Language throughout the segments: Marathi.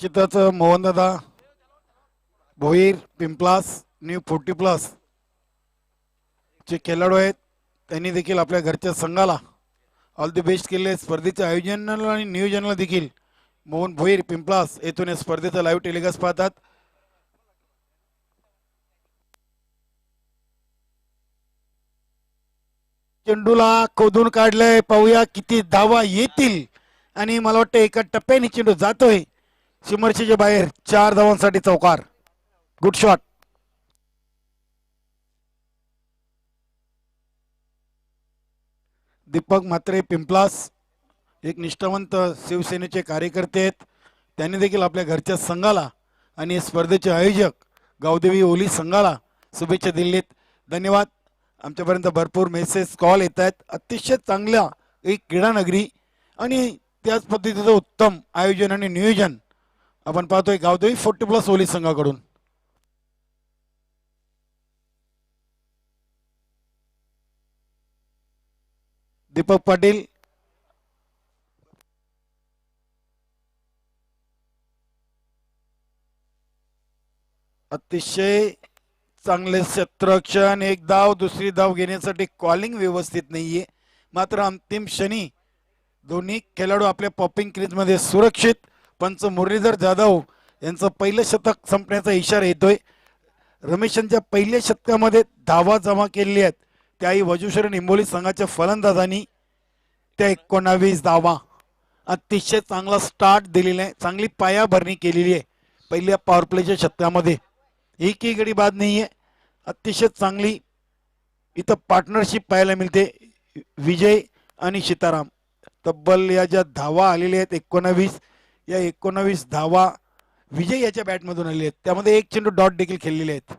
निश्चितच मोहनदादा भोईर पिंपलास न्यू 40+ चे खेळाडू आहेत. त्यांनी देखील आपल्या घरच्या संघाला ऑल दी बेस्ट केले. स्पर्धेच्या आयोजनाला आणि नियोजनाला देखील मोहन भोईर पिंपलास येथून या स्पर्धेचा लाईव्ह टेलिकास्ट पाहतात. चेंडूला खोदून काढलंय, पाहूया किती धावा येतील. आणि मला वाटतं एका टप्प्याने चेंडू जातोय सीमारेषेच्या बाहेर. 4 धावांसाठी चौकार. Good shot. दीपक म्हात्रे पिंपलास एक निष्ठावंत शिवसेनेचे कार्यकर्ते आहेत. त्यांनी देखील आपल्या घरच्या संघाला आणि स्पर्धेचे आयोजक गावदेवी ओली संघाला शुभेच्छा दिलेत. धन्यवाद. आमच्यापर्यंत भरपूर मेसेज कॉल येत आहेत. अतिशय चांगल्या एक क्रीडा नगरी आणि त्याच पद्धतीचं उत्तम आयोजन आणि नियोजन आपण पाहतोय गावदेवी 40+ ओली संघाकडून. दीपक पाटील अतिशय चांगले क्षेत्ररक्षण. एक धाव, दुसरी धाव घेण्यासाठी कॉलिंग व्यवस्थित नाहीये. मात्र अंतिम क्षणी दोन्ही खेळाडू आपल्या पॉपिंग क्रीजमध्ये सुरक्षित. पंच मुरलीधर जाधव यांचं पहिलं शतक संपण्याचा इशारा येतोय. रमेशांच्या पहिल्या शतकामध्ये धावा जमा केलेली आहेत. त्याही वजुश्री निंबोली संघाच्या फलंदाजांनी त्या 19 धावा. अतिशय चांगला स्टार्ट दिलेला आहे. चांगली पायाभरणी केलेली आहे पहिल्या पॉवर प्लेच्या शतकामध्ये. एकही गडी बाद नाहीये. अतिशय चांगली इथं पार्टनरशिप पाहायला मिळते. विजय आणि सीताराम तब्बल या ज्या धावा आलेल्या आहेत 19, या 19 धावा विजय याच्या बॅटमधून आलेल्या आहेत. त्यामध्ये एक चेंडू डॉट देखील खेळलेले आहेत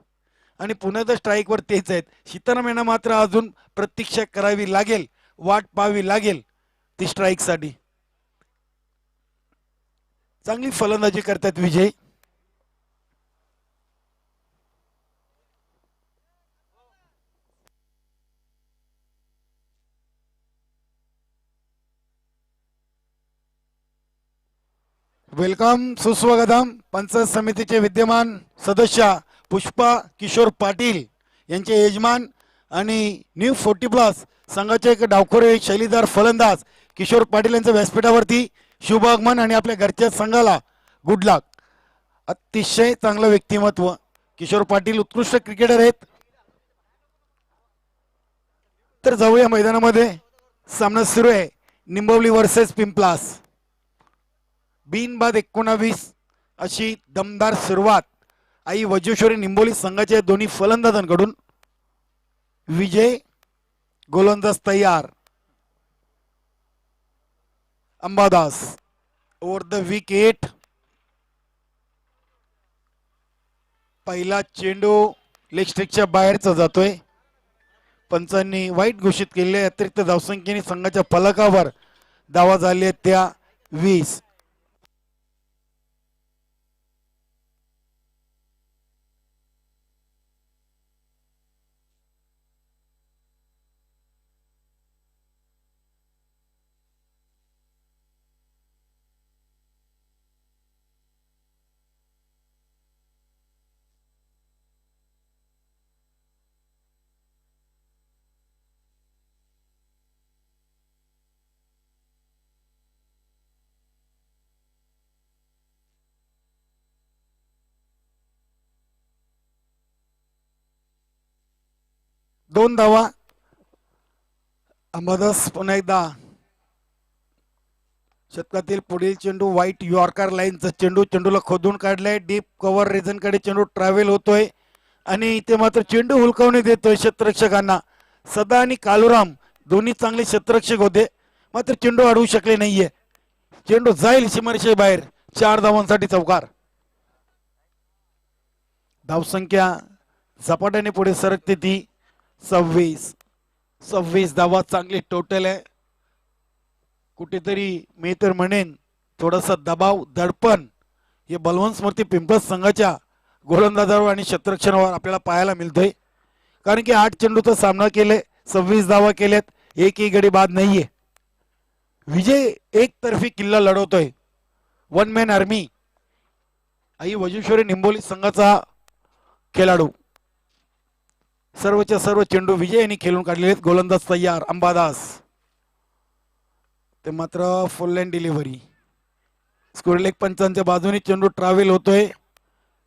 आणि पुन्हा तर स्ट्राईकवर तेच आहेत. सीताराम यांना मात्र अजून प्रतीक्षा करावी लागेल, वाट पाहावी लागेल ती स्ट्राईकसाठी. चांगली फलंदाजी करतात विजय. वेलकम, सुस्वागतम. पंचायत समितीचे विद्यमान सदस्य पुष्पा किशोर पाटील यांचे यजमान आणि न्यू 40+ संघाचे एक डावखोरे शैलीदार फलंदाज किशोर पाटील यांच्या व्यासपीठावरती शुभ आगमन आणि आपल्या घरच्या संघाला गुड लक. अतिशय चांगलं व्यक्तिमत्व. किशोर पाटील उत्कृष्ट क्रिकेटर आहेत. तर जाऊया मैदानामध्ये. सामना सुरू आहे निंबवली वर्सेस पिंपलास. बिनबाद 19 अशी दमदार सुरुवात आई वजुश्री निंबोली संघाच्या दोन्ही फलंदाजांकडून. विजय गोलंदाज तयार. Ambadas over the wicket. पहिला चेंडू लेग स्ट्रिकच्या बाहेरचा जातोय. पंचांनी वाईट घोषित केले. अतिरिक्त धावसंख्येने संघाच्या फलकावर धावा झाल्या त्या 20. दोन धावा. अंबादास पुन्हा एकदा. शतकातील पुढील चेंडू व्हाईट यॉर्कर लाईनचा चेंडू. चेंडूला खोदून काढलाय. डीप कव्हर रिजन कडे चेंडू ट्रॅव्हल होतोय आणि इथे मात्र चेंडू हुलकावणी देतोय क्षेत्ररक्षकांना. सदा आणि कालुराम दोन्ही चांगले क्षेत्ररक्षक होते, मात्र चेंडू अडवू शकले नाहीये. चेंडू जाईल सीमारेषे बाहेर. 4 धावांसाठी चौकार. धावसंख्या झपाट्याने पुढे सरकते ती 26 धावा चांगली टोटल आहे. कुठेतरी मी तर म्हणेन थोडासा दबाव दडपण हे बलवंत स्मृती पिंपळस संघाच्या गोलंदाजावर आणि क्षेत्ररक्षणावर आपल्याला पाहायला मिळतोय. कारण की 8 चेंडूचा सामना केले, 26 धावा केल्यात, एकही गडी बाद नाहीये. विजय एकतर्फी किल्ला लढवतोय. One man army. Aai Vajreshwari Nimboli संघाचा खेळाडू सर्वच्या सर्व चेंडू विजय यांनी खेळून काढलेले आहेत. गोलंदाज तयार अंबादास, ते मात्र full line delivery. Square leg पंचांच्या बाजूने चेंडू ट्रॅव्हल होतोय.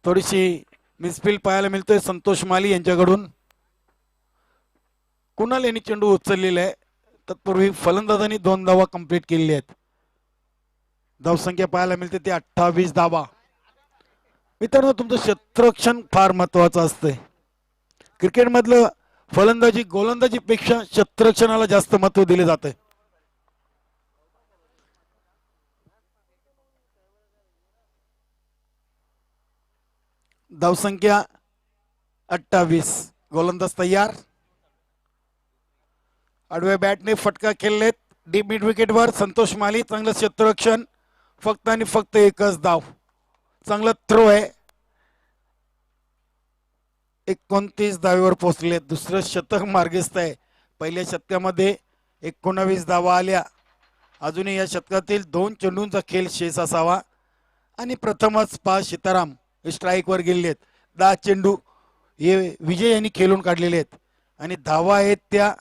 थोडीशी मिसफील्ड पाहायला मिळतोय संतोष माली यांच्याकडून. कुणाल यांनी चेंडू उचललेला आहे. तत्पूर्वी फलंदाजांनी 2 धावा कंप्लीट केलेल्या आहेत. धावसंख्या पाहायला मिळते ती 28 धावा. मित्रांनो, तुमचं क्षेत्ररक्षण फार महत्वाचं असतंय. क्रिकेटमधलं फलंदाजी गोलंदाजीपेक्षा क्षेत्ररक्षणाला जास्त महत्व दिले जाते. धावसंख्या 28. गोलंदाज तयार. आडव्या बॅटने फटका खेळलेत डीप मिड विकेटवर. संतोष माली चांगलं क्षेत्ररक्षण. फक्त आणि फक्त एकच धाव. चांगला थ्रो आहे. 29 धावेवर पोहोचले. दुसरं शतक मार्गस्थ आहे. पहिल्या शतकामध्ये 19 धावा आल्या. अजूनही या शतकातील 2 चेंडूंचा खेळ शेष असावा. आणि प्रथमच 5 सीताराम स्ट्राईकवर गेलेले आहेत. 10 चेंडू हे विजय यांनी खेळून काढलेले आहेत. आणि धावा आहेत त्या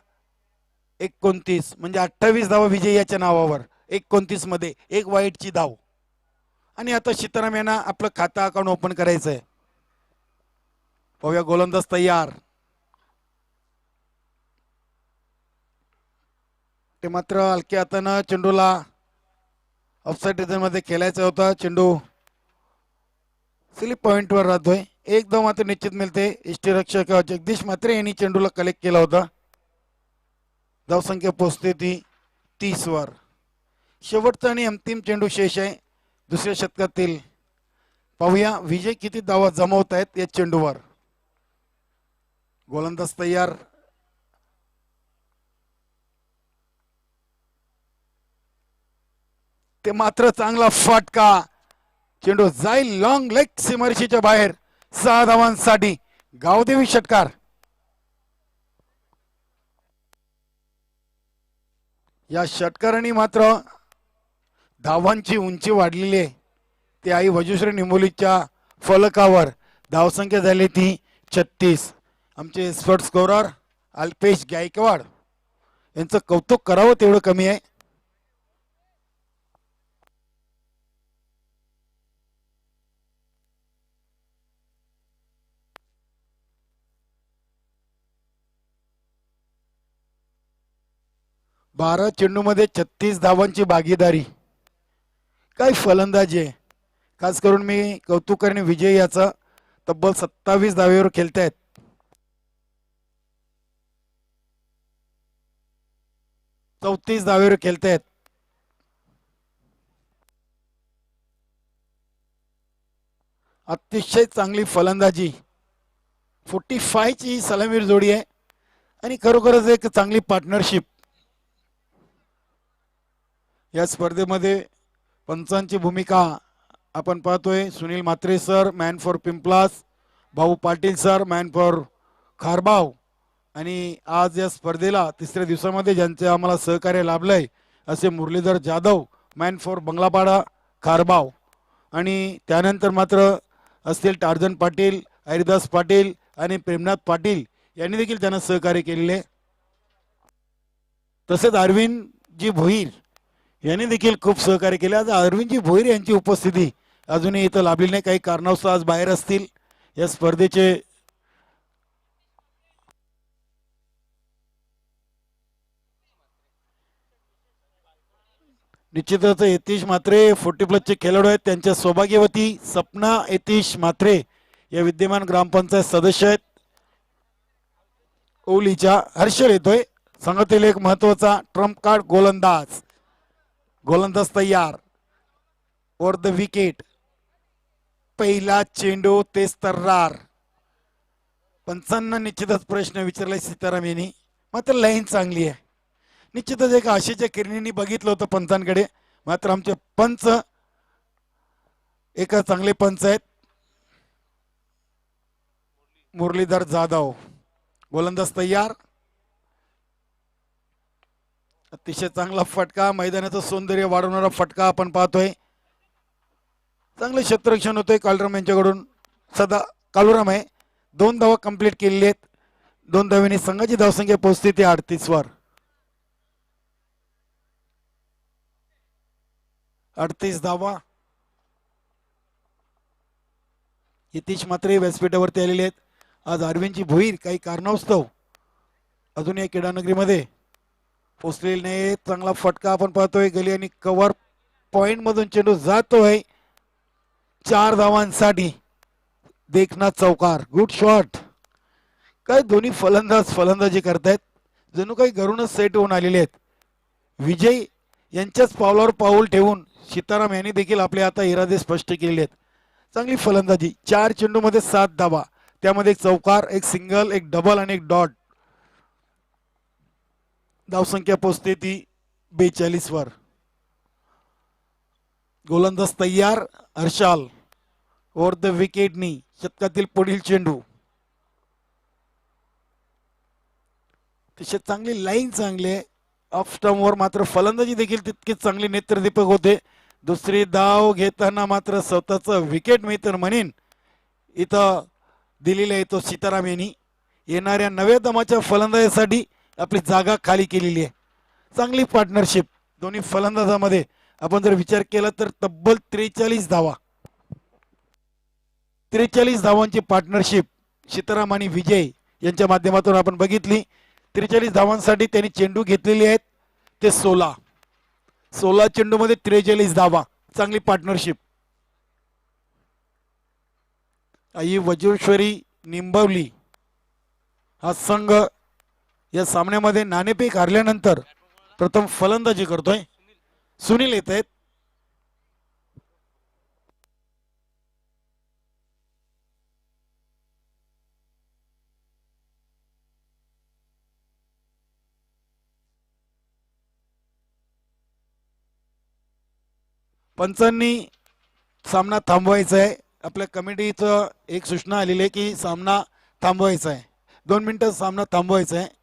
29, म्हणजे 28 धावा विजय याच्या नावावर. 29 मध्ये एक वाईटची धाव. आणि आता सीताराम यांना आपलं खातं अकाउंट ओपन करायचं आहे. पाहूया गोलंदाज तयार. ते मात्र हलक्या हातानं चेंडूला ऑफसाईड रिजन मध्ये खेळायचा होता. चेंडू स्लिप पॉइंटवर राहतोय. एक धाव मात्र निश्चित मिळते. यष्टीरक्षक जगदीश म्हात्रे यांनी चेंडूला कलेक्ट केला होता. धावसंख्या पोहोचते ती 30 वर. शेवटचा आणि अंतिम चेंडू शेष आहे दुसऱ्या शतकातील. पाहूया विजय किती धावा जमवत आहेत या चेंडूवर. गोलंदाज तयार. ते मात्र चांगला फटका. चेंडू जाईल लॉंग लेग सीमारेषेच्या बाहेर. 6 धावांसाठी गावदेवी षटकार. या षटकाराने मात्र धावांची उंची वाढलेली आहे. ते आई वजुश्री निंबोलीच्या फलकावर. धावसंख्या झाली ती 36. आमचे एक्सपर्ट स्कोरर अल्पेश गायकवाड यांचं कौतुक करावं तेवढं कमी आहे. बारा चेंडूमध्ये 36 धावांची भागीदारी. काय फलंदाजी आहे. खास करून मी कौतुक करणे विजय याचा. तब्बल 27 धावेवर खेळतायत. चौतीस धावेवर खेळतायत. अतिशय चांगली फलंदाजी. 45 ची सलामीर जोडी आहे. आणि खरोखरच एक चांगली पार्टनरशिप. या स्पर्धेमध्ये पंचांची भूमिका आपण पाहतोय. Sunil Mhatre sir man for Pimplas, Bhau Patil sir man for Kharbav. आणि आज या स्पर्धेला तिसऱ्या दिवसामध्ये ज्यांचे आम्हाला सहकार्य लाभलंय असे मुरलीधर जाधव मॅन फॉर बंगलापाडा खारबाव. आणि त्यानंतर मात्र असतील टार्झन पाटील, हरिदास पाटील आणि प्रेमनाथ पाटील यांनी देखील त्यांना सहकार्य केलेले. तसेच अरविंदजी भोईर यांनी देखील खूप सहकार्य केले. आज अरविंदजी भोईर यांची उपस्थिती अजूनही इथं लाभलेली नाही. काही कारणास्तव आज बाहेर असतील. या स्पर्धेचे निश्चितच यतीश म्हात्रे 40+ खेळाडू आहेत. त्यांच्या सौभाग्यवती सपना यतीश म्हात्रे या विद्यमान ग्रामपंचायत सदस्य आहेत. ओलीच्या हर्षल येतोय. संघातील एक महत्वाचा ट्रम्प कार्ड गोलंदाज. गोलंदाज तयार. Over the wicket. पहिला चेंडू तेच तर्रार. पंचांना निश्चितच प्रश्न विचारलाय सीताराम यांनी. मात्र लाईन चांगली आहे. निश्चितच एक आशेच्या किरणींनी बघितलं होतं पंचांकडे. मात्र आमचे पंच एक चांगले पंच आहेत. मुरलीधर जाधव. गोलंदाज तयार. अतिशय चांगला फटका. मैदानाचं सौंदर्य वाढवणारा फटका आपण पाहतोय. चांगले क्षेत्ररक्षण होते कालराम यांच्याकडून. सदा कालुराम आहे. 2 धावा कंप्लीट केलेली आहेत. 2 धावांनी संघाची धावसंख्या पोहोचते ती 38 वर. 38 धावा. यतीश मात्रे व्यासपीठावरती आलेले आहेत. आज अरविंदची भुईर काही कारणास्तव अजून या क्रीडानगरीमध्ये पोचलेली नाही. चांगला फटका आपण पाहतोय. गली आणि कव्हर पॉइंट मधून चेंडू जातोय 4 धावांसाठी. देखना चौकार. Good shot. काय दोन्ही फलंदाज फलंदाजी करतायत. जणू काही घरूनच सेट होऊन आलेले आहेत. विजय यांच्याच पावलावर पाऊल ठेवून सीताराम यांनी देखील आपले आता इरादे स्पष्ट केले आहेत. चांगली फलंदाजी. 4 चेंडूमध्ये 7 धावा. त्यामध्ये एक चौकार, एक सिंगल, एक डबल आणि एक डॉट. धावसंख्या पोचते ती 42 वर. गोलंदाज तयार. हर्षाल ओव्हर द विकेटनी शतकातील पुढील चेंडू. तसे चांगली लाईन चांगली आहे. ऑफ स्टंपवर मात्र फलंदाजी देखील तितकीच चांगली नेत्रदीपक होते. दुसरी धाव घेताना मात्र स्वतःचं विकेट मी तर म्हणेन इथं दिलेला आहे तो सीताराम यांनी. येणाऱ्या नव्या दमाच्या फलंदाजीसाठी आपली जागा खाली केलेली आहे. चांगली पार्टनरशिप दोन्ही फलंदाजामध्ये आपण जर विचार केला तर तब्बल 43 धावा. 43 धावांची पार्टनरशिप सीताराम आणि विजय यांच्या माध्यमातून आपण बघितली. 43 धावांसाठी त्यांनी चेंडू घेतलेले आहेत ते 16 चेंडूमध्ये 43 धावा. चांगली पार्टनरशिप. आई वज्रेश्वरी निंबवली हा संघ या सामन्यामध्ये नाणेफेक हारल्यानंतर प्रथम फलंदाजी करतोय. सुनील येत आहेत. पंचांनी सामना थांबवायचा आहे. आपल्या कमिटीचं एक सूचना आलेली आहे की सामना थांबवायचा आहे. 2 मिनिटं सामना थांबवायचा आहे.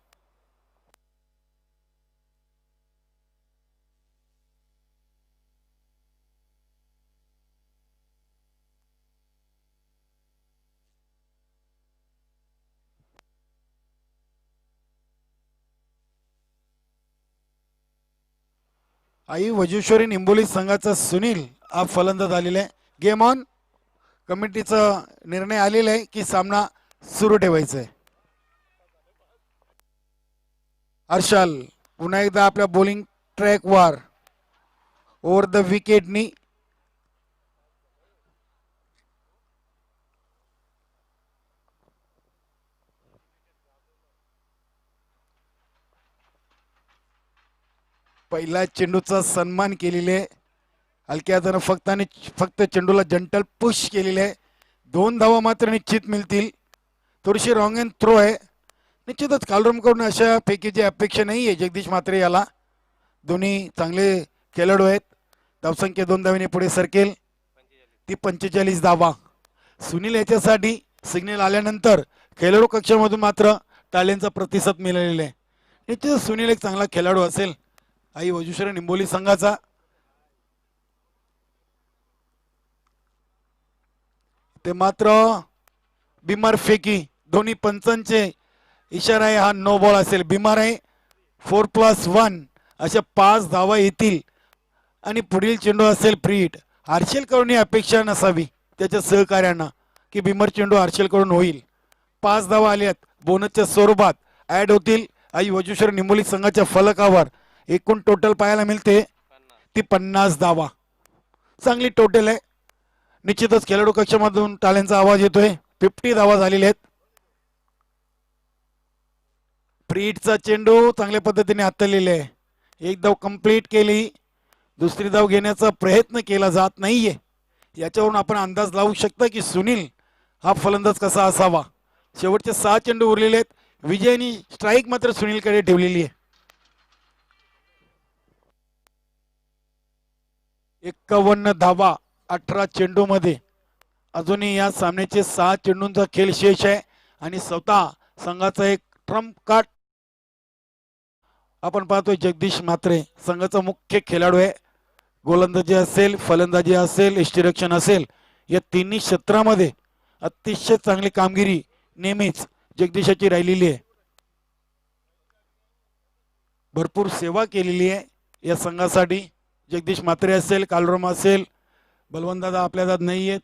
आई वज्रेश्वरी निंबोली संघाचा सुनील हा फलंदाज आलेला आहे. Game on. कमिटीचा निर्णय आलेला आहे की सामना सुरू ठेवायचा आहे. हर्षल पुन्हा एकदा आपल्या बॉलिंग ट्रॅकवर ओव्हर द विकेटनी पहिल्या चेंडूचा सन्मान केलेले. हलक्या हाताने फक्त चेंडूला जंटल पुश केलेले आहे. 2 धावा मात्र निश्चित मिळतील. थोडीशी रॉंग अँड थ्रो आहे. निश्चितच कालरमकडून अशा फेकीची अपेक्षा नाही आहे जगदीश मात्रे याला. दोन्ही चांगले खेळाडू आहेत. धावसंख्या 2 धावांनी पुढे सरकेल ती 45 धावा. सुनील याच्यासाठी सिग्नल आल्यानंतर खेळाडू कक्षामधून मात्र टाळ्यांचा प्रतिसाद मिळालेला आहे. निश्चितच सुनील एक चांगला खेळाडू असेल आई वज्रेश्वरी निंबोली संघाचा. ते मात्र बिमार फेकी. दोन्ही पंचांचे इशारा आहे हा नो बॉल असेल. बिमार आहे. 4+1 अशा 5 धावा येतील आणि पुढील चेंडू असेल फ्री हिट. हर्षल कडून ही अपेक्षा नसावी त्याच्या सहकार्यांना की बिमार चेंडू हर्षल कडून होईल. 5 धावा आल्यात बोनसच्या स्वरूपात ऍड होतील आई वज्रेश्वरी निंबोली संघाच्या फलकावर. एकूण टोटल पाहायला मिळते ती 50 धावा. चांगली टोटल आहे. निश्चितच खेळाडू कक्षामधून टाळ्यांचा आवाज येतोय. 50 धावा झालेल्या आहेत. फ्रीटचा चेंडू चांगल्या पद्धतीने हाताळलेला आहे. एक धाव कंप्लीट केली. दुसरी धाव घेण्याचा प्रयत्न केला जात नाहीये. याच्यावरून आपण अंदाज लावू शकता की सुनील हा फलंदाज कसा असावा. शेवटचे 6 चेंडू उरलेले आहेत. विजयनी स्ट्राईक मात्र सुनीलकडे ठेवलेली आहे. 51 धावा 18 चेंडू मध्ये. अजूनही या सामन्याचे 6 चेंडूंचा खेळ शेष आहे आणि स्वतः संघाचा एक ट्रम्प कार्ड आपण पाहतोय जगदीश मात्रे संघाचा मुख्य खेळाडू आहे. गोलंदाजी असेल, फलंदाजी असेल, यष्टिरक्षण असेल, या तिन्ही क्षेत्रामध्ये अतिशय चांगली कामगिरी नेहमीच जगदीशाची राहिलेली आहे. भरपूर सेवा केलेली आहे या संघासाठी. जगदीश म्हात्रे असेल, कालरोम असेल, बलवंतदादा आपल्या नाही आहेत,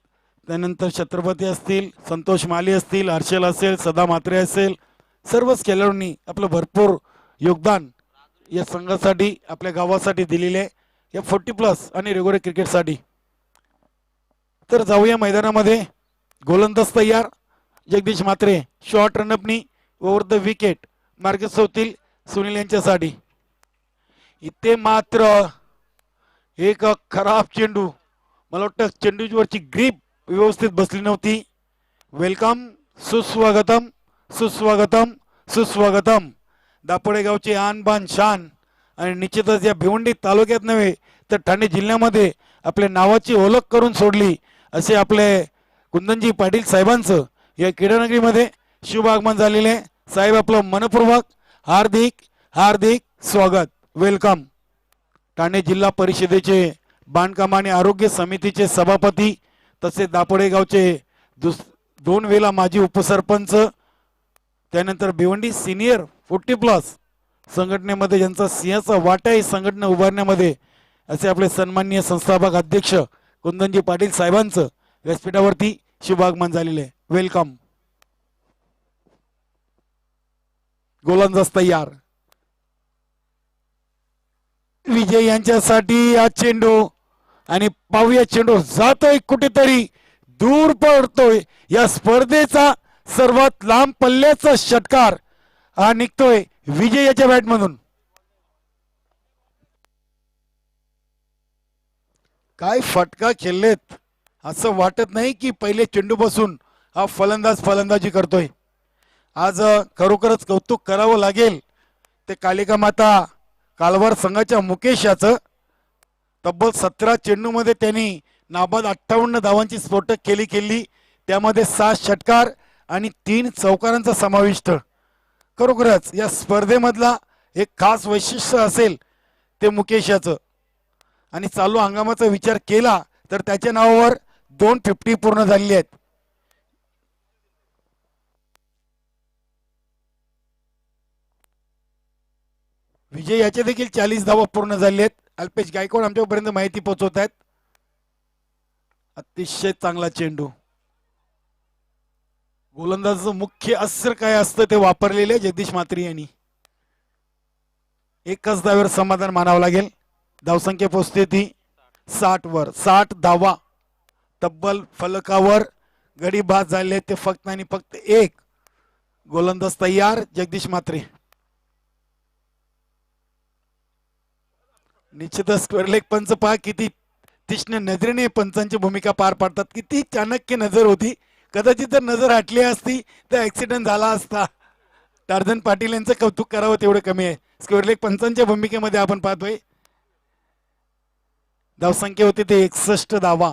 त्यानंतर छत्रपती असतील, संतोष माली असतील, हर्षल असेल, सदा म्हात्रे असेल, सर्वच खेळाडूंनी आपलं भरपूर योगदान या संघासाठी आपल्या गावासाठी दिलेले आहे या 40+ आणि रेग्युलर क्रिकेटसाठी. तर जाऊया मैदानामध्ये. गोलंदाज तयार जगदीश म्हात्रे, शॉर्ट रनअपनी ओव्हर द विकेट मार्गस्थ होतील सुनील यांच्यासाठी. इथे मात्र एक खराब चेंडू, मला वाटतं चेंडूवरची ग्रीप व्यवस्थित बसली नव्हती. वेलकम, सुस्वागतम, सुस्वागतम, सुस्वागतम. दापोडे गावचे आन बान शान आणि निश्चितच या भिवंडी तालुक्यात नव्हे तर ठाणे जिल्ह्यामध्ये आपल्या नावाची ओळख करून सोडली असे आपले कुंदनजी पाटील साहेबांचं या क्रीडानगरीमध्ये शुभ आगमन झालेले. साहेब आपलं मनपूर्वक हार्दिक हार्दिक स्वागत. वेलकम. ठाणे जिल्हा परिषदेचे बांधकाम आणि आरोग्य समितीचे सभापती तसेच दापोडे गावचे 2 वेळा माजी उपसरपंच, त्यानंतर भिवंडी सिनियर 40+ संघटनेमध्ये ज्यांचा सिंहाचा वाटा आहे संघटना उभारण्यामध्ये असे आपले सन्माननीय संस्थापक अध्यक्ष कुंदनजी पाटील साहेबांचं व्यासपीठावरती शुभ आगमन झालेले आहे. वेलकम. गोलंदाज तयार विजय यांच्यासाठी हा चेंडू आणि पाहूया चेंडू जातोय कुठेतरी दूर पडतोय. या स्पर्धेचा सर्वात लांब पल्ल्याचा षटकार हा निघतोय विजय याच्या बॅटमधून. काय फटका खेळलेत, असं वाटत नाही की पहिले चेंडू बसून हा फलंदाज फलंदाजी करतोय. आज खरोखरच कौतुक करावं लागेल ते कालिका माता कालवार संघाच्या मुकेश याचं. तब्बल 17 चेंडूमध्ये त्यांनी नाबाद 58 धावांची स्फोटक केली, त्यामध्ये 7 षटकार आणि 3 चौकारांचा समाविष्ट. खरोखरच या स्पर्धेमधला एक खास वैशिष्ट्य असेल ते मुकेश याचं. आणि चालू हंगामाचा विचार केला तर त्याच्या नावावर 250 पूर्ण झालेली आहेत. विजय याचे देखील 40 धावा पूर्ण झाले आहेत. अल्पेश गायकवाड आमच्यापर्यंत माहिती पोहोचवत आहेत. अतिशय चांगला चेंडू. गोलंदाजाचं मुख्य अस्त्र काय असतं ते वापरलेले जगदीश म्हात्रे यांनी. एकच धावेवर समाधान मानावं लागेल. धावसंख्या पोहोचते ती 60 वर. 60 धावा तब्बल फलकावर गडी बाद झाले ते फक्त आणि फक्त एक. गोलंदाज तयार जगदीश म्हात्रे. निश्चितच स्क्वेअर लेग पंच पहा किती तीक्ष्ण नजरेने पंचांची भूमिका पार पाडतात. किती चाणक्य नजर होती. कदाचित जर नजर हटली असती तर ऍक्सिडेंट झाला असता. टार्झन पाटील यांचं कौतुक करावं तेवढं कमी आहे. स्क्वेअर लेग पंचांच्या भूमिकेमध्ये आपण पाहतोय. धावसंख्या होती ते 61 धावा.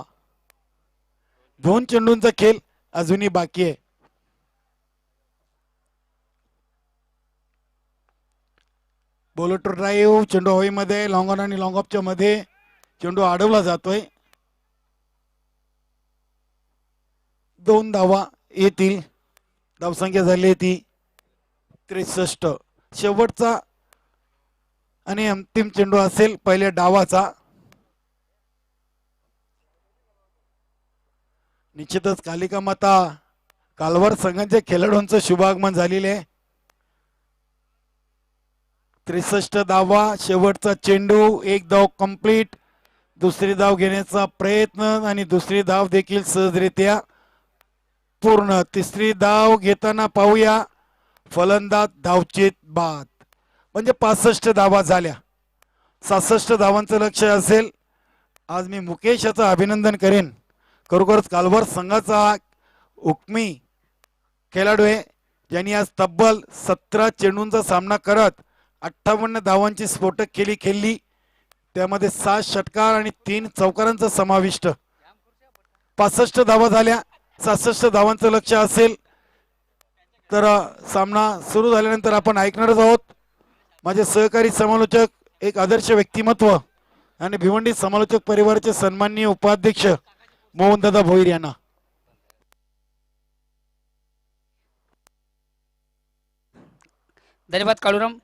2 चेंडूंचा खेळ अजूनही बाकी आहे. Bowler to drive. चेंडू हवेमध्ये लॉंग ऑन आणि लॉंग ऑफच्या मध्ये चेंडू अडवला जातोय. 2 धावा येतील. धावसंख्या झाली ती 63. शेवटचा आणि अंतिम चेंडू असेल पहिल्या डावाचा. निश्चितच कालिका माता कालवार संघाच्या खेळाडूंचं शुभागमन झालेले आहे. 63 धावा. शेवटचा चेंडू. 1 धाव कंप्लीट. दुसरी धाव घेण्याचा प्रयत्न आणि दुसरी धाव देखील सहजरित्या पूर्ण. तिसरी धाव घेताना पाहूया फलंदाज धावचीत बाद. म्हणजे 65 धावा झाल्या. 66 धावांचं लक्ष्य असेल. आज मी मुकेश याचं अभिनंदन करेन. खरोखरच कालवार संघाचा हुकमी खेळाडू आहे ज्यांनी आज तब्बल 17 चेंडूंचा सामना करत 58 धावांची स्फोटक खेळली. त्यामध्ये 7 षटकार आणि 3 चौकारांचा समाविष्ट. 65 धावा झाल्या. 66 धावांचं लक्ष असेल तर सामना सुरू झाल्यानंतर आपण ऐकणारच आहोत. माझे सहकारी समालोचक एक आदर्श व्यक्तिमत्व आणि भिवंडी समालोचक परिवाराचे सन्माननीय उपाध्यक्ष मोहनदादा भोईर यांना. धन्यवाद काळूराम.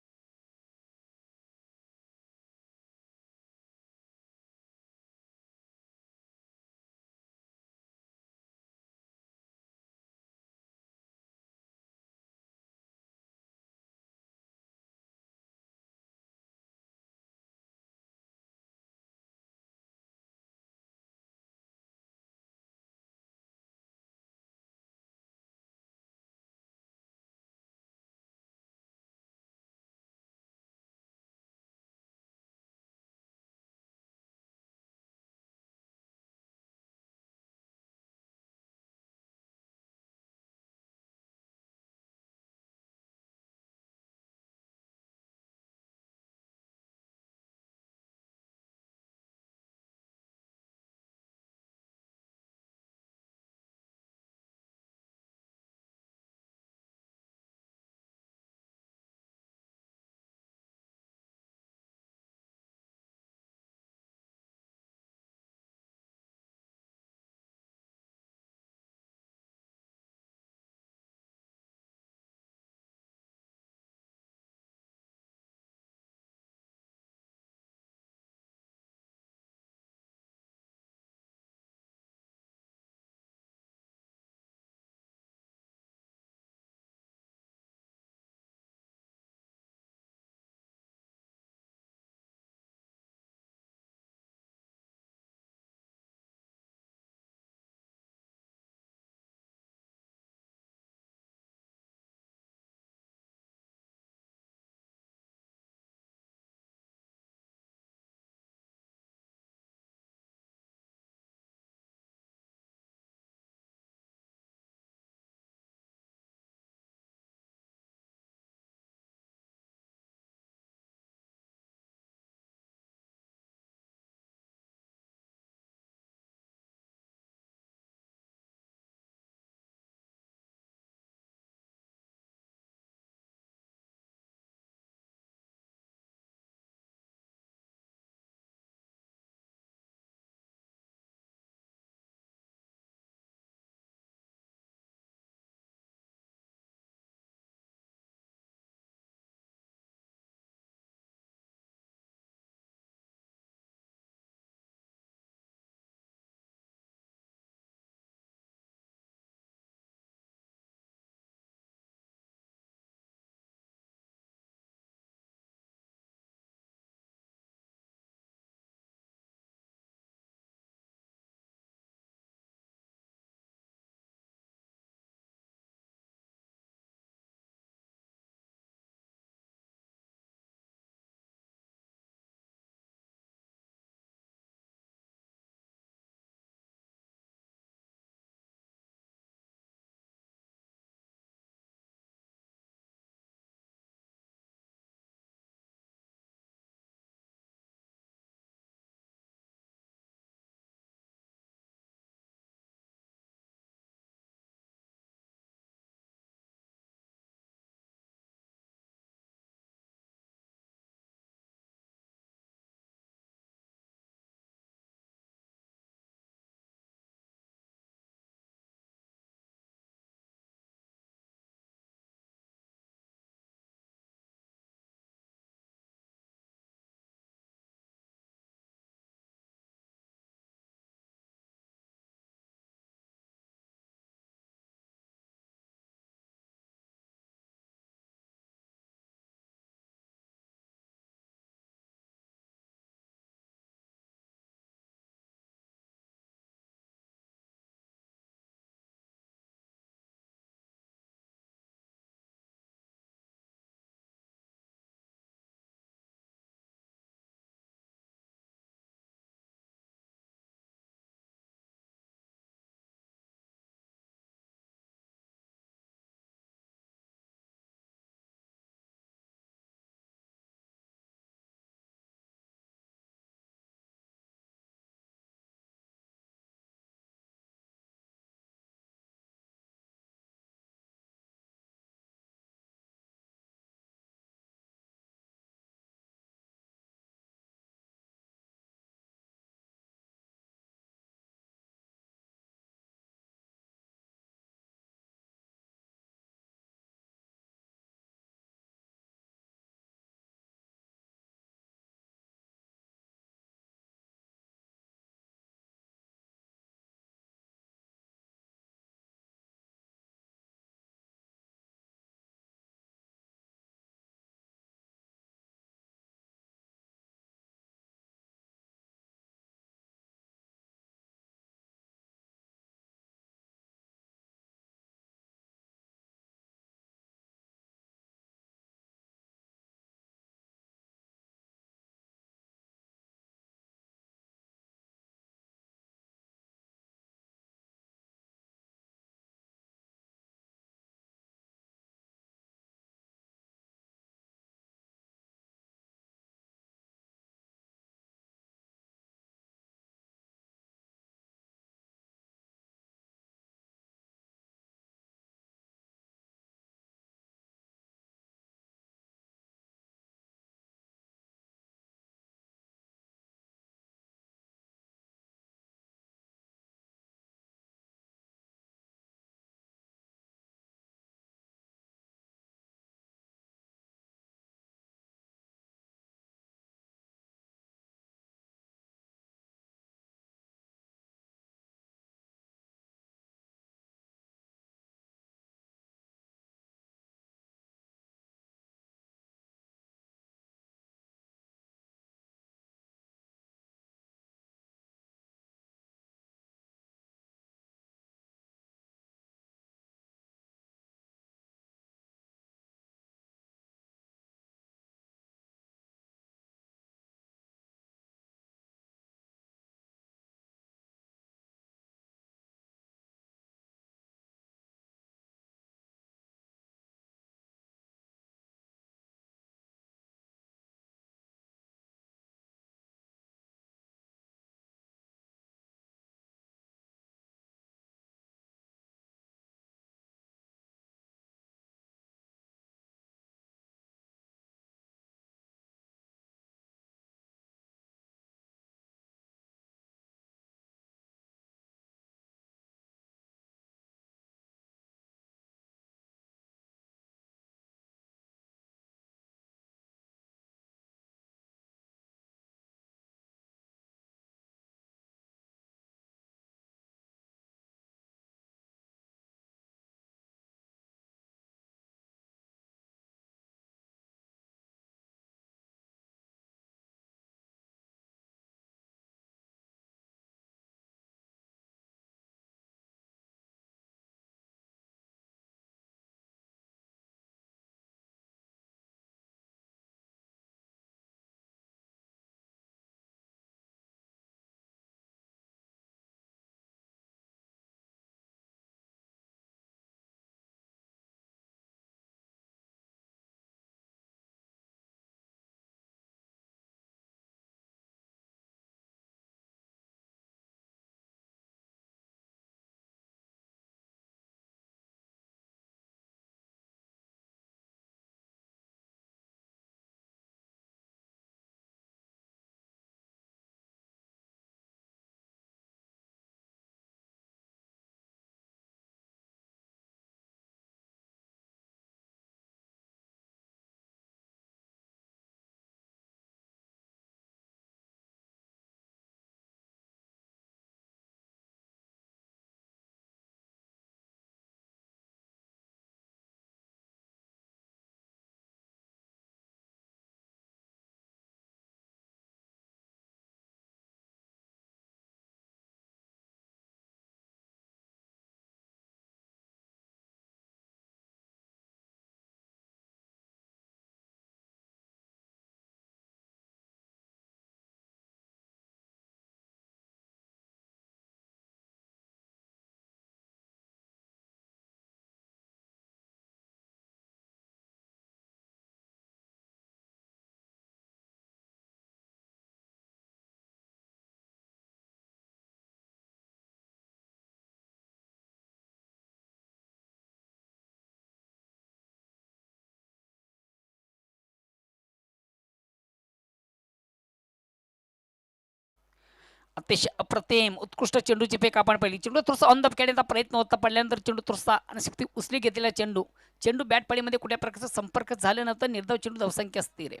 अतिशय अप्रतिम उत्कृष्ट चेंडूची फेक आपण पाहिली. चेंडू थोडासा ऑन द खेळण्याचा प्रयत्न होता, पडल्यानंतर चेंडू थोडासा अनशक्ती उचली घेतलेला चेंडू. चेंडू बॅट पाळीमध्ये कुठल्या प्रकारचा संपर्क झाल्यानंतर निर्धाव चेंडू धावसंख्या स्थिर आहे.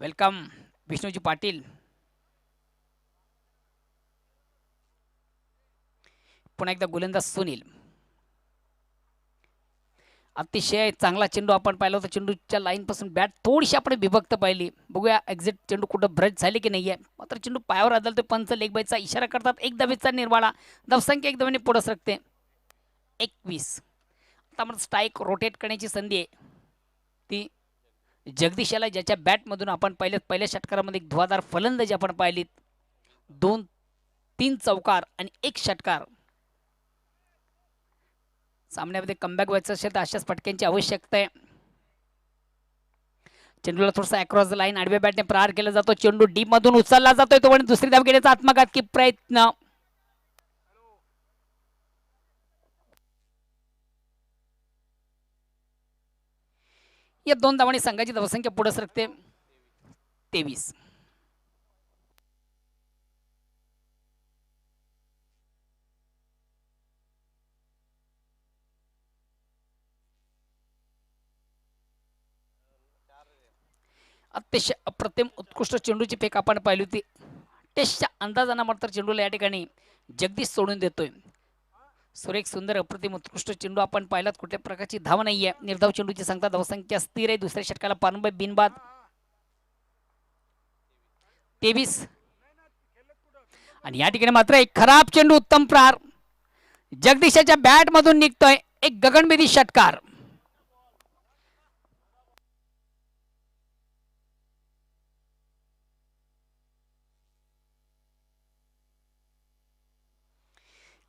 वेलकम विष्णूजी पाटील. पुन्हा एकदा गोलंदाज सुनील. अतिशय चांगला चेंडू आपण पाहिला होता. चेंडूच्या लाईन पासून बॅट थोडीशी आपण विभक्त पाहिली. बघूया एक्झिट चेंडू कुठं ब्रश झाली की नाहीये. मात्र चेंडू पायावर आदळतो. पंच लेग बायचा इशारा करतात. एक धावेचा निर्वाळा. धावसंख्या एक धावेने पुढे सरकते 21. आता मला स्ट्राईक रोटेट करण्याची संधी आहे. ती जगदीश याला ज्याच्या बॅटमधून आपण पहिल्या षटकारामध्ये एक धुवाधार फलंदाजी आपण पाहिलीत. 2-3 चौकार आणि 1 षटकार. सामन्यामध्ये कमबॅक व्हायचं असेल तर अशाच फटक्यांची आवश्यकता आहे. चेंडूला थोडासा अक्रॉस द लाईन आडव्या बॅटने प्रहार केला जातो. चेंडू डीप मधून उचलला जातोय. तो आणि दुसरी धाव घेण्याचा आत्मघातकी प्रयत्न. या 2 धावांनी संघाची धावसंख्या पुढे सरकते 23. अतिशय अप्रतिम उत्कृष्ट चेंडूची फेक आपण पाहिली होती. टेस्टच्या अंदाजानं मात्र चेंडूला या ठिकाणी जगदीश सोडून देतोय. सुरेख सुंदर अप्रतिम उत्कृष्ट चेंडू आपण पाहिलात. कुठल्या प्रकारची धाव नाहीये. निर्धाव चेंडूची सांगता धावसंख्या स्थिर आहे. दुसऱ्या षटकाला पारंबळ बिनबाद 23. आणि या ठिकाणी मात्र एक खराब चेंडू उत्तम प्रहार जगदीशाच्या बॅट मधून निघतोय. एक गगनभेदी षटकार.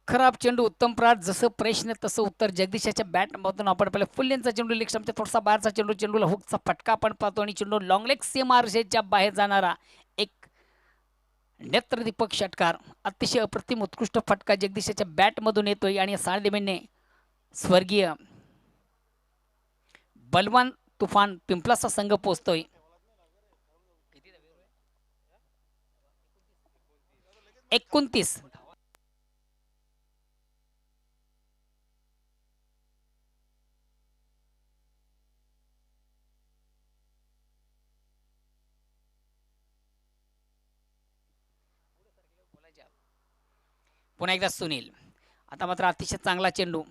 खराब चेंडू उत्तम प्रहार. जसं प्रश्न तसं उत्तर. जगदीशाच्या बॅट मधून आपण पाहिलं. फुल लेनचा चेंडू लेग स्टंपच्या थोडासा बाहेरचा चेंडू. चेंडूला हुकचा फटका आपण पाहतो आणि चेंडू लॉंग लेग सीमारेषेच्या बाहेर जाणारा एक नेत्रदीपक षटकार. अतिशय अप्रतिम उत्कृष्ट फटका जगदीशाच्या बॅट मधून येतोय आणि साडेमेने स्वर्गीय बलवान तुफान पिंपलाचा संघ पोहोचतोय. एकोणतीस. पुन्हा एकदा सुनील. आता मात्र अतिशय चांगला चेंडू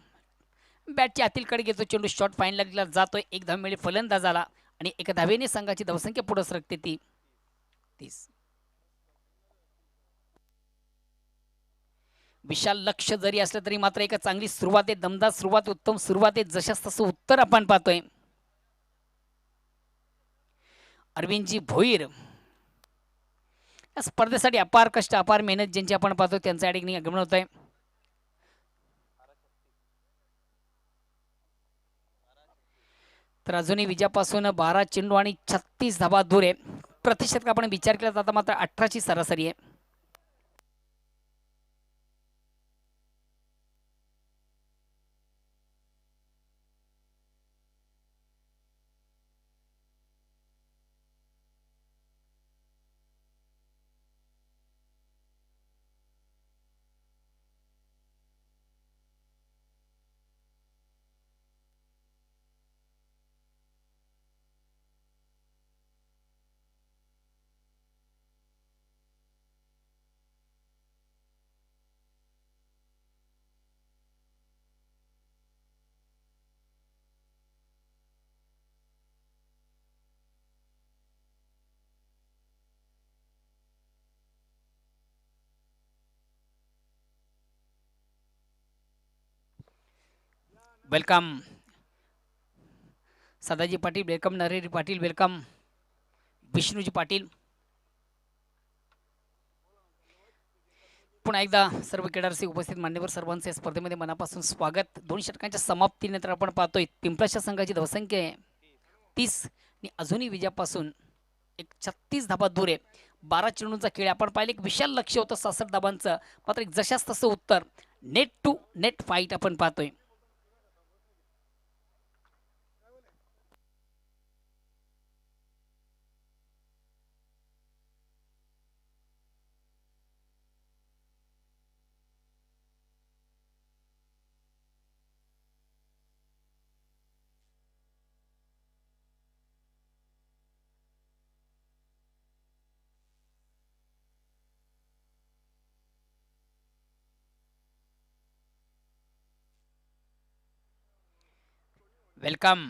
बॅटची आतीलकडे घेतो. चेंडू शॉर्ट फाईन लागला जातोय. एक धाव मिळेल फलंदाजाला आणि एका धावेने संघाची धावसंख्या पुढे सरकते 30. विशाल लक्ष जरी असलं तरी मात्र एक चांगली सुरुवात आहे. दमदार सुरुवात, उत्तम सुरुवात आहे. जशास तसं उत्तर आपण पाहतोय. अरविंदजी भोईर या स्पर्धेसाठी अपार कष्ट अपार मेहनत ज्यांची आपण पाहतो त्यांचं या ठिकाणी आगमन होत आहे. तर अजूनही विजयापासून 12 चेंडू आणि 36 धावा दूर आहे. प्रतिशत आपण विचार केला जाता मात्र 18ची सरासरी आहे. Welcome Sadaji Patil. Welcome Nareri Patil. Welcome Vishnuji Patil. पुन्हा एकदा सर्व क्रीडारसिक उपस्थित मान्यवर सर्वांचे स्पर्धेमध्ये मनापासून स्वागत. 2 षटकांच्या समाप्तीनंतर आपण पाहतोय पिंपळाच्या संघाची धावसंख्या आहे 30 आणि अजूनही विजयापासून एक 36 धाबा दूर आहे. 12 चेंडूंचा खेळ आपण पाहिले. एक विशाल लक्ष होतं 66 धाबांचं. मात्र एक जशास तसं उत्तर नेट टू नेट फाईट आपण पाहतोय. वेलकम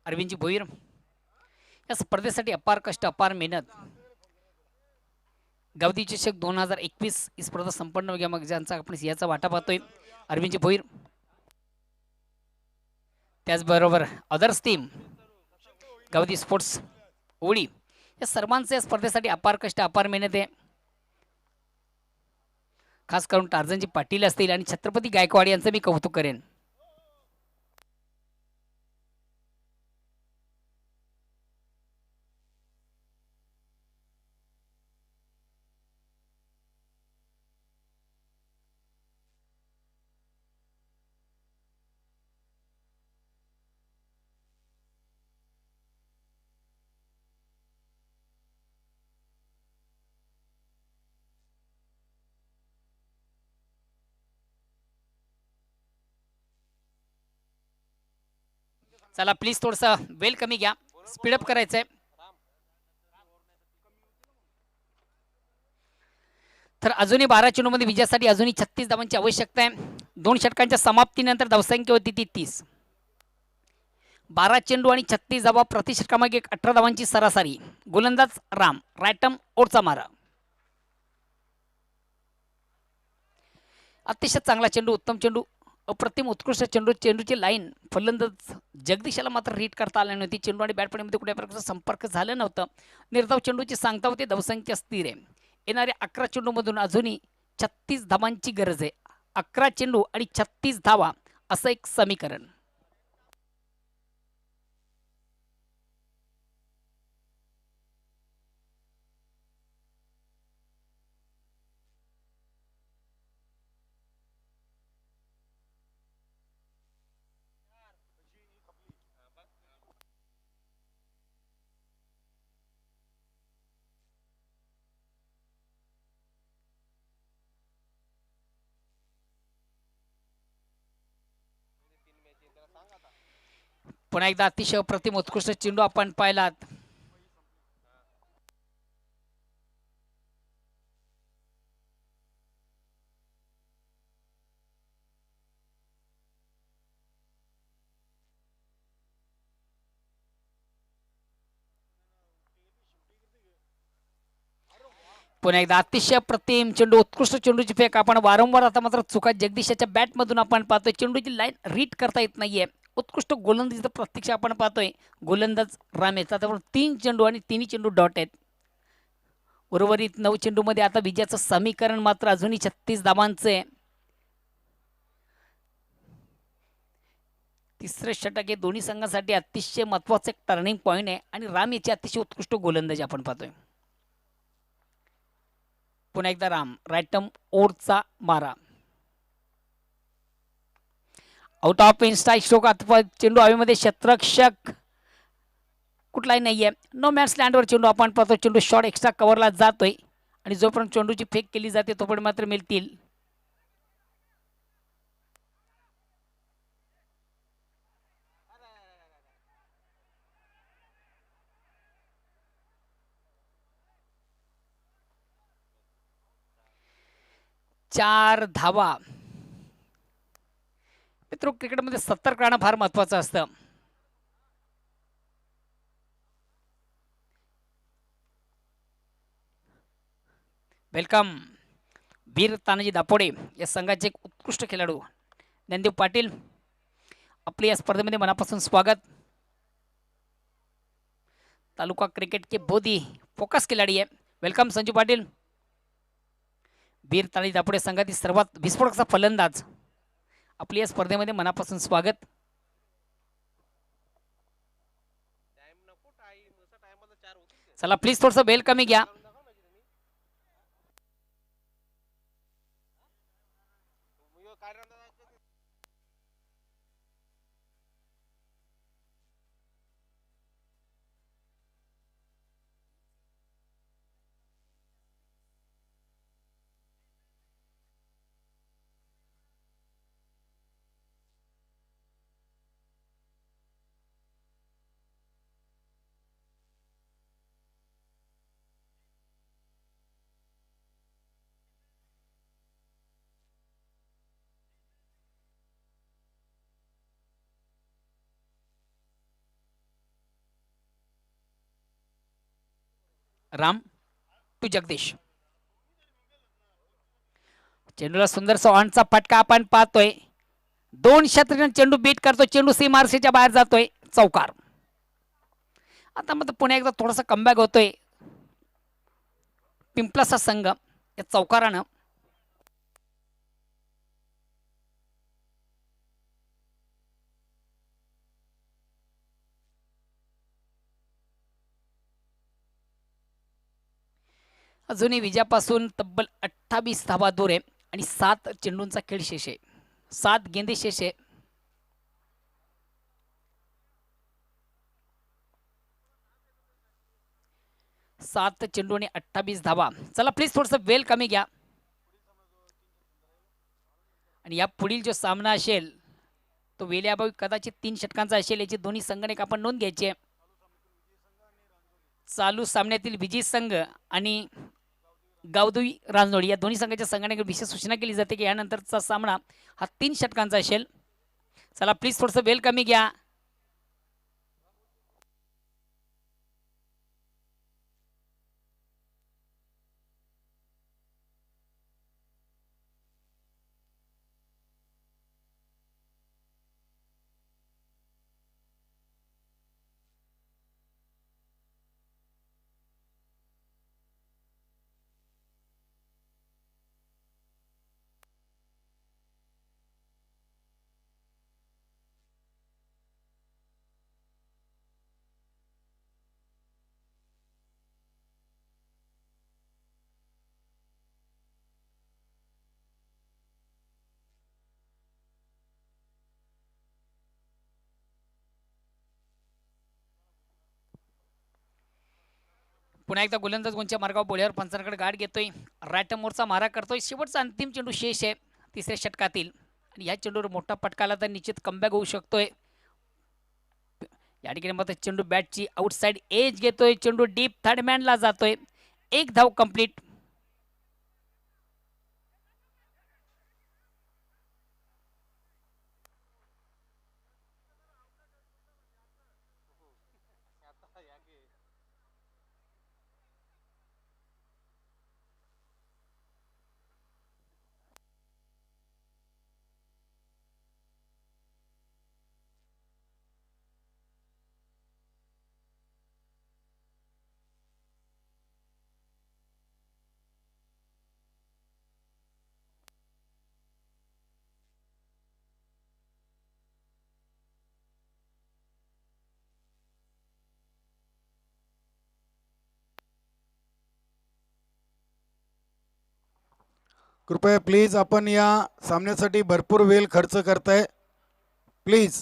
अरविंदजी भोईर. या स्पर्धेसाठी अपार कष्ट अपार मेहनत गावदी चषक 2021 ही स्पर्धा संपन्न घ्या मग ज्यांचा आपण याचा वाटा पाहतोय अरविंदजी भोईर. त्याचबरोबर अदर्स टीम गावदी स्पोर्ट्स ओळी या सर्वांचे या स्पर्धेसाठी अपार कष्ट अपार मेहनत आहे. खास करून टार्झनजी पाटील असतील आणि छत्रपती गायकवाड यांचं मी कौतुक करेन. चला प्लीज थोडसा वेल कमी घ्या स्पीडअप करायचंय. तर अजूनही 12 चेंडूमध्ये विजयासाठी अजूनही 36 धावांची आवश्यकता आहे. 2 षटकांच्या समाप्तीनंतर धावसंख्या होती ती 30. 12 चेंडू आणि 36 धावा प्रति षटकामागे 18 धावांची सरासरी. गोलंदाज राम रायटम ओरचा मारा. अतिशय चांगला चेंडू उत्तम चेंडू अप्रतिम उत्कृष्ट चेंडू चेंडूची लाईन फलंदाज जगदीशाला मात्र रीड करता आली नव्हती. चेंडू आणि बॅटपणीमध्ये कुठल्या प्रकारचा संपर्क झाला नव्हता. निर्धाव चेंडूची सांगता होती धावसंख्या स्थिर आहे. येणाऱ्या 11 चेंडूमधून अजूनही 36 धावांची गरज आहे. 11 चेंडू आणि 36 धावा असं एक समीकरण. पुन्हा एकदा अतिशय अप्रतिम उत्कृष्ट चेंडू आपण पाहिलात. पुन्हा एकदा अतिशय प्रतिम चेंडू उत्कृष्ट चेंडूची फेक आपण वारंवार आता मात्र चुका जगदीशाच्या बॅटमधून आपण पाहतोय. चेंडूची लाईन रीड करता येत नाहीये. उत्कृष्ट गोलंदाजीचं प्रत्यक्ष आपण पाहतोय. गोलंदाज रामेश आता 3 चेंडू आणि 3 चेंडू डॉट आहेत. उर्वरित 9 चेंडूमध्ये आता विजयाचं समीकरण मात्र अजूनही 36 धावांचं आहे. तिसरे षटक हे दोन्ही संघांसाठी अतिशय महत्वाचं एक टर्निंग पॉईंट आहे आणि राम याची अतिशय उत्कृष्ट गोलंदाजी आपण पाहतोय. पुन्हा एकदा राम रायटम ओरचा मारा. Out of in strike stroke अथवा चेंडू हवेमध्ये क्षेत्ररक्षक कुठलाही नाहीये. नो मॅच लँडवर चेंडू आपण पाहतो. चेंडू शॉर्ट एक्स्ट्रा कव्हरला जातोय आणि जोपर्यंत चेंडूची फेक केली जाते तोपर्यंत मात्र मिळतील. चार धावा. मित्र क्रिकेटमध्ये सतर्क राहणं फार महत्वाचं असतं. वेलकम वीर तानाजी दापोडे या संघाचे एक उत्कृष्ट खेळाडू ज्ञानदेव पाटील आपले या स्पर्धेमध्ये मनापासून स्वागत. तालुका क्रिकेट के बोधी फोकस खिलाडी आहे. वेलकम संजू पाटील. वीर तानाजी दापोडे संघातील सर्वात विस्फोटकचा फलंदाज आपल्या या स्पर्धेमध्ये मनापासून स्वागत. चला प्लीज थोडस बेल कमी घ्या. राम टू जगदीश. चेंडूला सुंदरसा ऑनचा फटका आपण पाहतोय. 2 षटकांनी चेंडू बीट करतो. चेंडू सीमारेषेच्या बाहेर जातोय. चौकार. आता मग पुन्हा एकदा थोडासा कमबॅक होतोय पिंपलाचा संघ या चौकारानं. अजूनही विजयापासून तब्बल 28 धावा दूर आहे आणि 7 चेंडूंचा खेळ शेष आहे. 7 गेंदे शेष आहे. सात चेंडू आणि 28 धावा. चला प्लीज थोडस वेल कमी घ्या. आणि या पुढील जो सामना असेल तो वेल्याअभावी कदाचित 3 षटकांचा असेल. याची दोन्ही संघाने आपण नोंद घ्यायची आहे. चालू सामन्यातील विजयी संघ आणि गावदेवी रांजोळी या दोन्ही संघाच्या संघाने विशेष सूचना केली जाते की यानंतरचा सामना हा 3 षटकांचा असेल. चला प्लीज थोडस वेल कमी घ्या. पुन्हा एकदा गोलंदाज गुंच्या मार्गावर बोळ्यावर पंचांकडे गाठ घेतोय. राईट मोरचा मारा करतोय. शेवटचा अंतिम चेंडू शेष आहे 3ऱ्या षटकातील आणि या चेंडूवर मोठा फटका आला तर निश्चित कमबॅक होऊ शकतोय. या ठिकाणी मात्र चेंडू बॅटची आउटसाइड एज घेतोय. चेंडू डीप थर्ड मॅनला जातोय. 1 धाव कंप्लीट. कृपया प्लीज आपण या सामन्यासाठी भरपूर वेळ खर्च करताय. प्लीज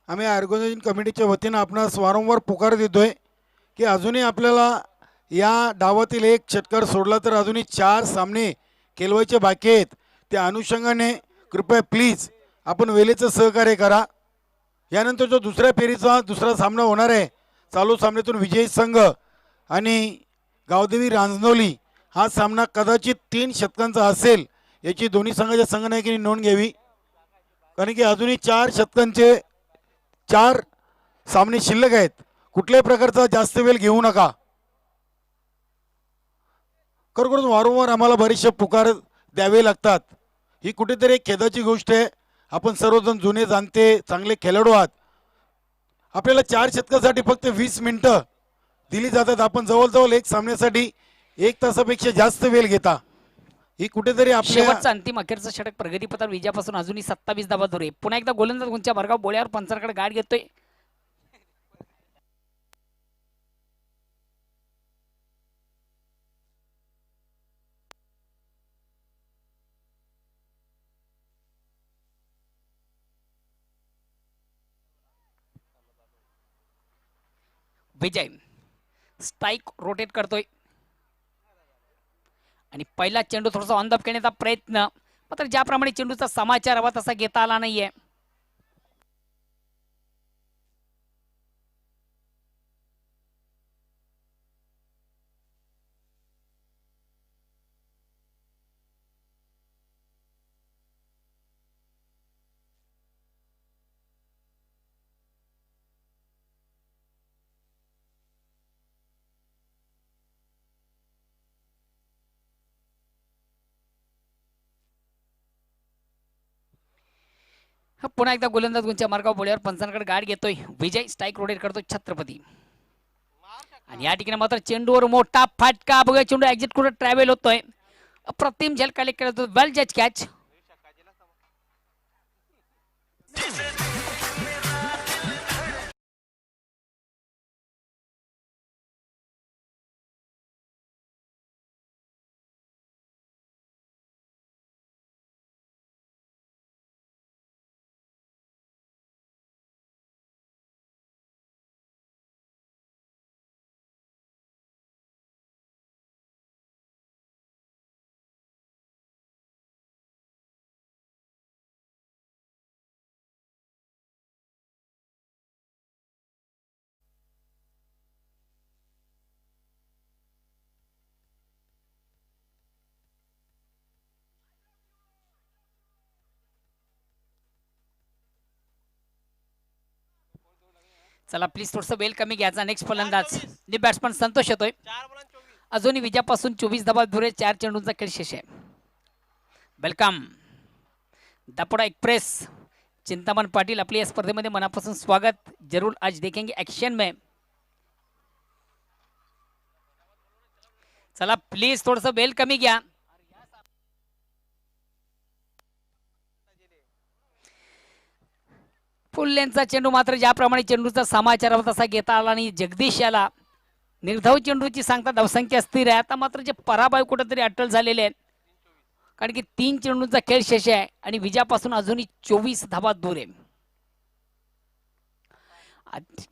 आम्ही ऑर्गनायझिंग कमिटीच्या वतीनं आपणास वारंवार पुकार देतोय की अजूनही आपल्याला या डावातील एक षटकार सोडला तर अजूनही 4 सामने खेळवायचे बाकी आहेत. त्या अनुषंगाने कृपया प्लीज आपण वेळेचं सहकार्य करा. यानंतर जो दुसऱ्या फेरीचा दुसरा सामना होणार आहे चालू सामन्यातून विजयी संघ आणि गावदेवी रांजनोली हा सामना कदाचित 3 षटकांचा असेल. याची दोन्ही संघाच्या संघनायकांनी नोंद घ्यावी कारण की अजूनही 4 षटकांचे 4 सामने शिल्लक आहेत. कुठल्याही प्रकारचा जास्त वेळ घेऊ नका. खरोखरच वारंवार आम्हाला बरेचसे पुकार द्यावे लागतात. ही कुठेतरी एक खेदाची गोष्ट आहे. आपण सर्वजण जुने जाणते चांगले खेळाडू आहात. आपल्याला 4 षटकासाठी फक्त 20 मिनिटं दिली जातात. आपण जवळजवळ एक सामन्यासाठी 1 तासापेक्षा जास्त वेळ घेता. ही कुठेतरी आपल्या शेवटचा अंतिम अखेरचा षटक प्रगतीपथावर विजयापासून अजूनही 27 धावा दूर आहे. पुन्हा एकदा गोलंदाज गुंच्या मार्गावर बोळ्यावर पंचांकडे गाठ घेतोय. विजय स्ट्राइक रोटेट करतोय आणि पहिला चेंडू थोडासा ऑन द करण्याचा प्रयत्न मात्र ज्याप्रमाणे चेंडूचा समाचार हवा तसा घेता आला नाहीये. पुन्हा एकदा गोलंदाज गुंच्या मार्गावर बोळ्यावर पंचांकडे गाड घेतोय विजय. स्ट्राईक रोटेट करतोय छत्रपती. आणि या ठिकाणी मात्र चेंडूवर मोठा फाटका. बघूया चेंडू एक्झिट कुठे ट्रॅव्हल होतोय. अप्रतिम झेल कलेक्ट करतो. वेल जज कॅच. चला प्लीज थोडस वेल कमी घ्यायचा. नेक्स्ट फलंदाज बॅट्समन संतोष येतोय. अजूनही विजयापासून 24 धावा दूर आहे. 4 चेंडूंचा खेळ शेष आहे. Welcome Dapoda Express. चिंतामण पाटील आपली या स्पर्धेमध्ये मनापासून स्वागत. जरूर आज देखेंगे एक्शन में. चला प्लीज थोडस वेल कमी घ्या. फुल लेनचा चेंडू मात्र ज्याप्रमाणे चेंडूचा समाचार तसा घेता आला आणि जगदीश याला निर्धाव चेंडूची सांगता धावसंख्या स्थिर आहे. आता मात्र जे पराभव कुठेतरी अटल झालेले आहेत. कारण की 3 चेंडूंचा खेळ शेष आहे आणि विजयापासून अजूनही 24 धावा दूर आहे.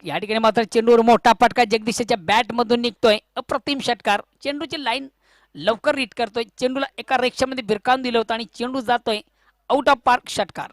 या ठिकाणी मात्र चेंडूवर मोठा फटका जगदीशच्या बॅट मधून निघतोय. अप्रतिम षटकार. चेंडूची लाईन लवकर रीड करतोय. चेंडूला एका रेषेमध्ये भिरकावून दिलं होतं आणि चेंडू जातोय आउट ऑफ पार्क. षटकार.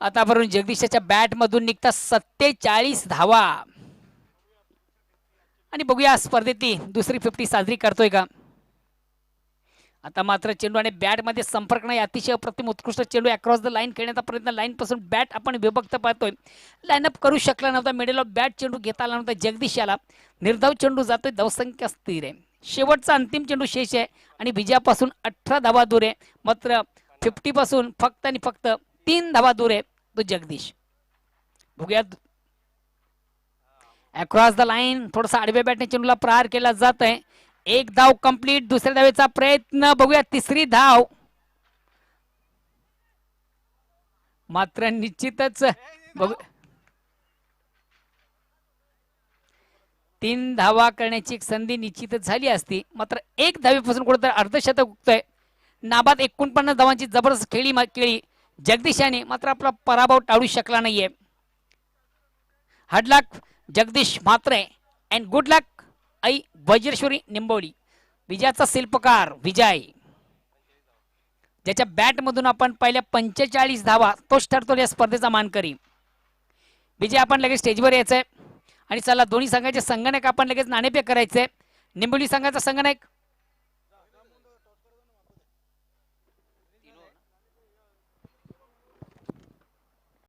आतापर्यंत जगदीशच्या बॅट मधून निघता 47 धावा. आणि बघूया स्पर्धेतली दुसरी 50 साजरी करतोय का. आता मात्र चेंडू आणि बॅट मध्ये संपर्क नाही. अतिशय अप्रतिम उत्कृष्ट चेंडू अक्रॉस द लाईन खेळण्याचा प्रयत्न. लाईन पासून बॅट आपण विभक्त पाहतोय. लाईनअप करू शकला नव्हता. मिडल ऑफ बॅट चेंडू घेता आला नव्हता जगदीश याला. निर्धाव चेंडू जातोय. धावसंख्या स्थिर आहे. शेवटचा अंतिम चेंडू शेष आहे आणि विजयापासून 18 धावा दूर आहे. मात्र 50 पासून फक्त आणि फक्त 3 धावा दूर आहे तो जगदीश. बघूया अक्रॉस द लाईन थोडासा आडव्या बॅटने चेंडूला प्रहार केला जात आहे. 1 धाव कंप्लीट. दुसऱ्या धावेचा प्रयत्न. बघूया तिसरी धाव. मात्र निश्चितच बघू 3 धावा करण्याची एक संधी निश्चितच झाली असती. मात्र 1 धावेपासून कुठेतरी अर्धशतक उगतोय. नाबाद 49 धावांची जबरदस्त खेळी जगदीश याने मात्र आपला पराभव टाळू शकला नाहीये. हार्ड लक जगदीश मात्र and good luck Aai Vajreshwari Nimboli. विजयाचा शिल्पकार विजय. ज्याच्या बॅट मधून आपण पाहिल्या 45 धावा तोच ठरतो या स्पर्धेचा मानकरी. विजय आपण लगेच स्टेजवर यायचंय आणि चला दोन्ही संघाचे संगणक आपण लगेच नाणेफेक करायचंय. निंबोली संघाचा संगणक